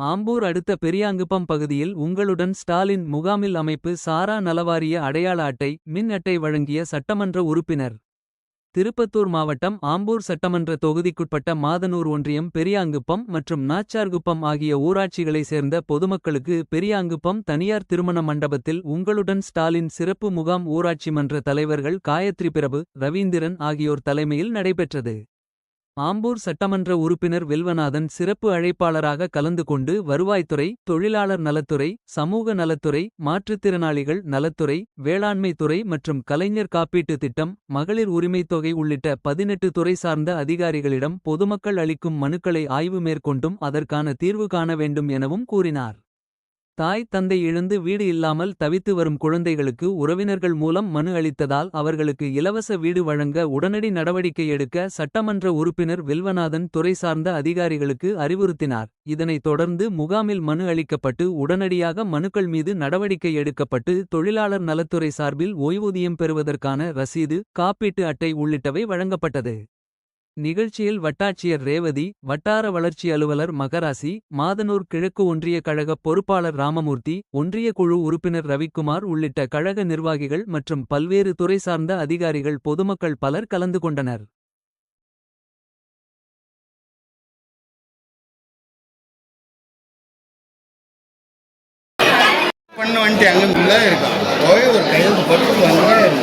ஆம்பூர் அடுத்த பெரியாங்குப்பம் பகுதியில் உங்களுடன் ஸ்டாலின் முகாமில் அமைப்பு சாரா நலவாரிய அடையாள அட்டை மின் அட்டை வழங்கிய சட்டமன்ற உறுப்பினர். திருப்பத்தூர் மாவட்டம் ஆம்பூர் சட்டமன்ற தொகுதிக்குட்பட்ட மாதனூர் ஒன்றியம் பெரியாங்குப்பம் மற்றும் நாச்சார்குப்பம் ஆகிய ஊராட்சிகளை சேர்ந்த பொதுமக்களுக்கு பெரியாங்குப்பம் தனியார் திருமண மண்டபத்தில் உங்களுடன் ஸ்டாலின் சிறப்பு முகாம் ஊராட்சி மன்ற தலைவர்கள் காயத்ரி பிரபு ரவீந்திரன் ஆகியோர் தலைமையில் நடைபெற்றது. ஆம்பூர் சட்டமன்ற உறுப்பினர் வில்வநாதன் சிறப்பு அழைப்பாளராக கலந்து கொண்டு வருவாய்த்துறை, தொழிலாளர் நலத்துறை, சமூக நலத்துறை, மாற்றுத்திறனாளிகள் நலத்துறை, வேளாண்மை துறை மற்றும் கலைஞர் காப்பீட்டு திட்டம், மகளிர் உரிமைத் தொகை உள்ளிட்ட 18 துறை சார்ந்த அதிகாரிகளிடம் பொதுமக்கள் அளிக்கும் மனுக்களை ஆய்வு மேற்கொண்டும் அதற்கான தீர்வு காண வேண்டும் எனவும் கூறினார். தாய் தந்தை இழந்து வீடு இல்லாமல் தவித்து வரும் குழந்தைகளுக்கு உறவினர்கள் மூலம் மனு அளித்ததால் அவர்களுக்கு இலவச வீடு வழங்க உடனடி நடவடிக்கை எடுக்க சட்டமன்ற உறுப்பினர் வில்வநாதன் துறை சார்ந்த அதிகாரிகளுக்கு அறிவுறுத்தினார். இதனைத் தொடர்ந்து முகாமில் மனு அளிக்கப்பட்டு உடனடியாக மனுக்கள் மீது நடவடிக்கை எடுக்கப்பட்டு தொழிலாளர் நலத்துறை சார்பில் ஓய்வூதியம் பெறுவதற்கான ரசீது, காப்பீட்டு அட்டை உள்ளிட்டவை வழங்கப்பட்டது. நிகழ்ச்சியில் வட்டாட்சியர் ரேவதி, வட்டார வளர்ச்சி அலுவலர் மகராசி, மாதனூர் கிழக்கு ஒன்றிய கழக பொறுப்பாளர் ராமமூர்த்தி, ஒன்றிய குழு உறுப்பினர் ரவிக்குமார் உள்ளிட்ட கழக நிர்வாகிகள் மற்றும் பல்வேறு துறை சார்ந்த அதிகாரிகள் பொதுமக்கள் பலர் கலந்து கொண்டனர். பண்ண வந்துட்டு அங்கே இருக்கா போய் ஒரு கையெழுத்து போட்டு வந்து